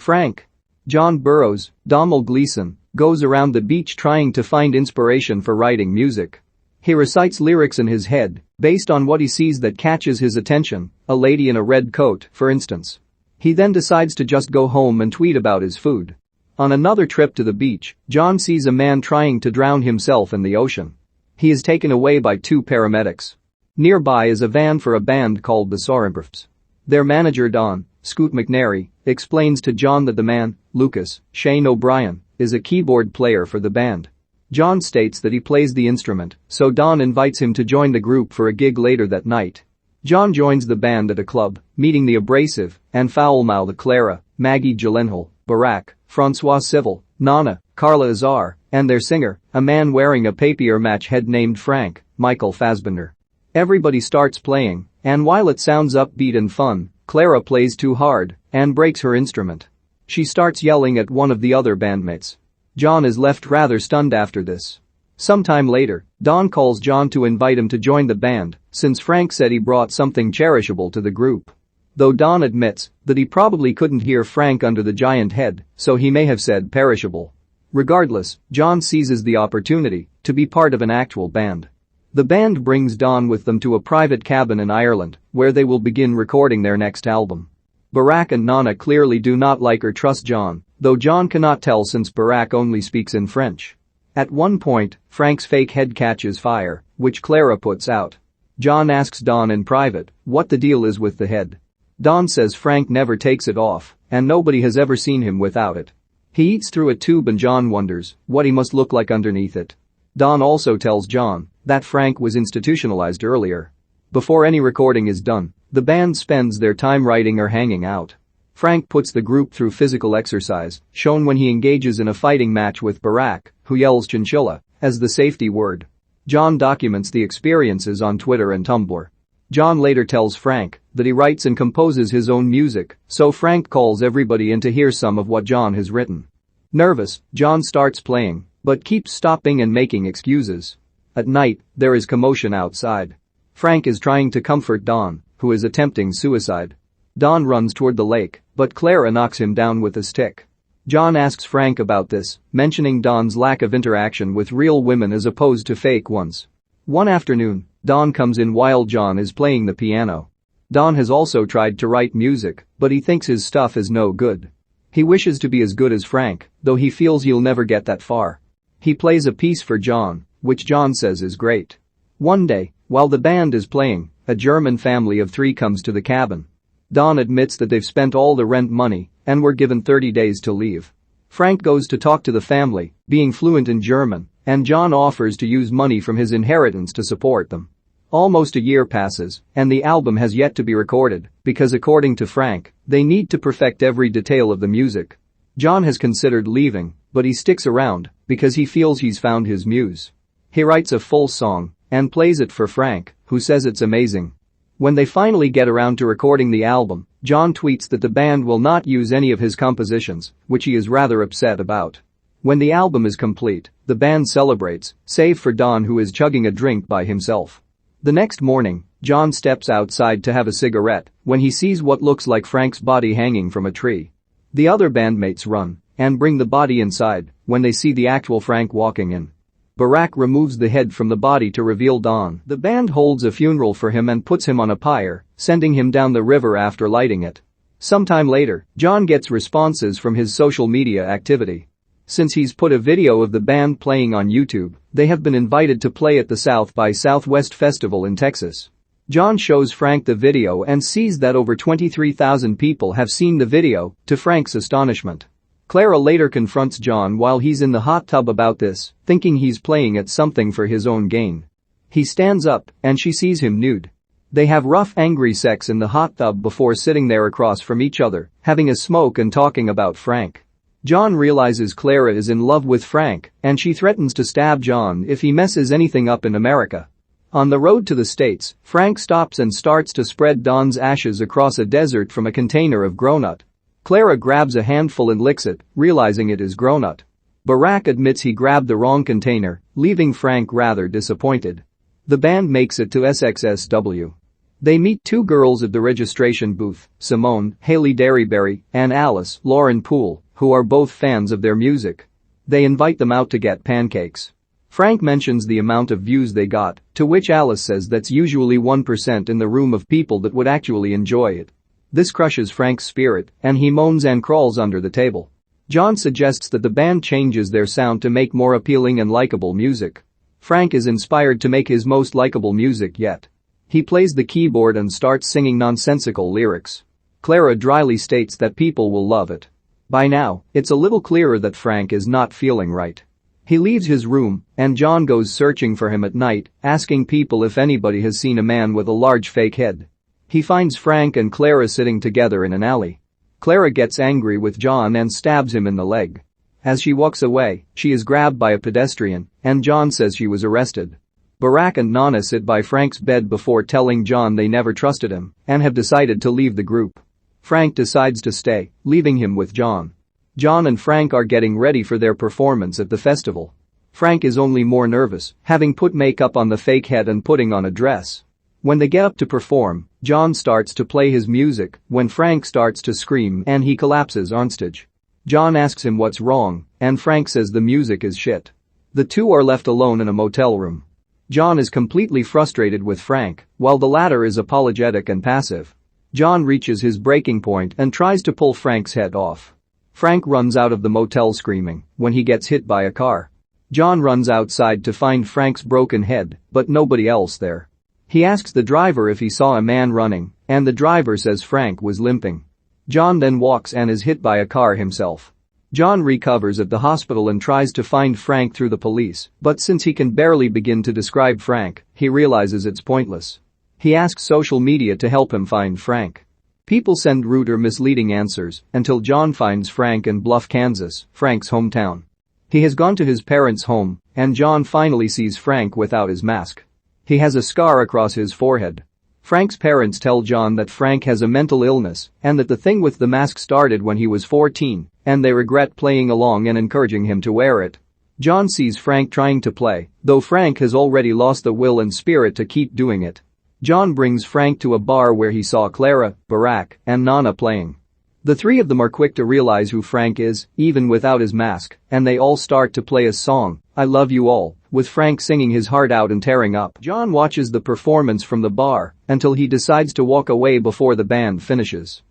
Frank. John Burroughs, Domhnall Gleeson, goes around the beach trying to find inspiration for writing music. He recites lyrics in his head, based on what he sees that catches his attention, a lady in a red coat, for instance. He then decides to just go home and tweet about his food. On another trip to the beach, John sees a man trying to drown himself in the ocean. He is taken away by 2 paramedics. Nearby is a van for a band called the Sorrimbrifts. Their manager Don, Scoot McNairy, explains to John that the man, Lucas Shane O'Brien, is a keyboard player for the band. John states that he plays the instrument, so Don invites him to join the group for a gig later that night. John joins the band at a club, meeting the abrasive and foul-mouthed Clara, Maggie Gyllenhaal, Barack, François Civil, Nana, Carla Azar, and their singer, a man wearing a papier-mâché head named Frank, Michael Fassbender. Everybody starts playing, and while it sounds upbeat and fun, Clara plays too hard and breaks her instrument. She starts yelling at one of the other bandmates. John is left rather stunned after this. Sometime later, Don calls John to invite him to join the band, since Frank said he brought something cherishable to the group. Though Don admits that he probably couldn't hear Frank under the giant head, so he may have said perishable. Regardless, John seizes the opportunity to be part of an actual band. The band brings Don with them to a private cabin in Ireland, where they will begin recording their next album. Barack and Nana clearly do not like or trust John, though John cannot tell since Barack only speaks in French. At one point, Frank's fake head catches fire, which Clara puts out. John asks Don in private what the deal is with the head. Don says Frank never takes it off, and nobody has ever seen him without it. He eats through a tube and John wonders what he must look like underneath it. Don also tells John that Frank was institutionalized earlier. Before any recording is done, the band spends their time writing or hanging out. Frank puts the group through physical exercise, shown when he engages in a fighting match with Barack, who yells chinchilla as the safety word. John documents the experiences on Twitter and Tumblr. John later tells Frank that he writes and composes his own music, so Frank calls everybody in to hear some of what John has written. Nervous, John starts playing, but keeps stopping and making excuses. At night, there is commotion outside. Frank is trying to comfort Don, who is attempting suicide. Don runs toward the lake, but Clara knocks him down with a stick. John asks Frank about this, mentioning Don's lack of interaction with real women as opposed to fake ones. One afternoon, Don comes in while John is playing the piano. Don has also tried to write music, but he thinks his stuff is no good. He wishes to be as good as Frank, though he feels he'll never get that far. He plays a piece for John, which John says is great. One day, while the band is playing, a German family of 3 comes to the cabin. Don admits that they've spent all the rent money and were given 30 days to leave. Frank goes to talk to the family, being fluent in German, and John offers to use money from his inheritance to support them. Almost a year passes, and the album has yet to be recorded because according to Frank, they need to perfect every detail of the music. John has considered leaving, but he sticks around because he feels he's found his muse. He writes a full song and plays it for Frank, who says it's amazing. When they finally get around to recording the album, John tweets that the band will not use any of his compositions, which he is rather upset about. When the album is complete, the band celebrates, save for Don who is chugging a drink by himself. The next morning, John steps outside to have a cigarette when he sees what looks like Frank's body hanging from a tree. The other bandmates run and bring the body inside when they see the actual Frank walking in. Barack removes the head from the body to reveal Don. The band holds a funeral for him and puts him on a pyre, sending him down the river after lighting it. Sometime later, John gets responses from his social media activity. Since he's put a video of the band playing on YouTube, they have been invited to play at the South by Southwest Festival in Texas. John shows Frank the video and sees that over 23,000 people have seen the video, to Frank's astonishment. Clara later confronts John while he's in the hot tub about this, thinking he's playing at something for his own gain. He stands up, and she sees him nude. They have rough angry sex in the hot tub before sitting there across from each other, having a smoke and talking about Frank. John realizes Clara is in love with Frank, and she threatens to stab John if he messes anything up in America. On the road to the States, Frank stops and starts to spread Don's ashes across a desert from a container of groundnut. Clara grabs a handful and licks it, realizing it is groundnut. Barack admits he grabbed the wrong container, leaving Frank rather disappointed. The band makes it to SXSW. They meet two girls at the registration booth, Simone, Hayley Derryberry, and Alice, Lauren Poole, who are both fans of their music. They invite them out to get pancakes. Frank mentions the amount of views they got, to which Alice says that's usually 1% in the room of people that would actually enjoy it. This crushes Frank's spirit, and he moans and crawls under the table. John suggests that the band changes their sound to make more appealing and likable music. Frank is inspired to make his most likable music yet. He plays the keyboard and starts singing nonsensical lyrics. Clara dryly states that people will love it. By now, it's a little clearer that Frank is not feeling right. He leaves his room, and John goes searching for him at night, asking people if anybody has seen a man with a large fake head. He finds Frank and Clara sitting together in an alley. Clara gets angry with John and stabs him in the leg. As she walks away, she is grabbed by a pedestrian, and John says she was arrested. Barack and Nana sit by Frank's bed before telling John they never trusted him and have decided to leave the group. Frank decides to stay, leaving him with John. John and Frank are getting ready for their performance at the festival. Frank is only more nervous, having put makeup on the fake head and putting on a dress. When they get up to perform, John starts to play his music when Frank starts to scream and he collapses on stage. John asks him what's wrong, and Frank says the music is shit. The two are left alone in a motel room. John is completely frustrated with Frank, while the latter is apologetic and passive. John reaches his breaking point and tries to pull Frank's head off. Frank runs out of the motel screaming when he gets hit by a car. John runs outside to find Frank's broken head, but nobody else there. He asks the driver if he saw a man running, and the driver says Frank was limping. John then walks and is hit by a car himself. John recovers at the hospital and tries to find Frank through the police, but since he can barely begin to describe Frank, he realizes it's pointless. He asks social media to help him find Frank. People send rude or misleading answers until John finds Frank in Bluff, Kansas, Frank's hometown. He has gone to his parents' home, and John finally sees Frank without his mask. He has a scar across his forehead. Frank's parents tell John that Frank has a mental illness and that the thing with the mask started when he was 14, and they regret playing along and encouraging him to wear it. John sees Frank trying to play, though Frank has already lost the will and spirit to keep doing it. John brings Frank to a bar where he saw Clara, Barack, and Nana playing. The three of them are quick to realize who Frank is, even without his mask, and they all start to play a song, "I Love You All," with Frank singing his heart out and tearing up. John watches the performance from the bar until he decides to walk away before the band finishes.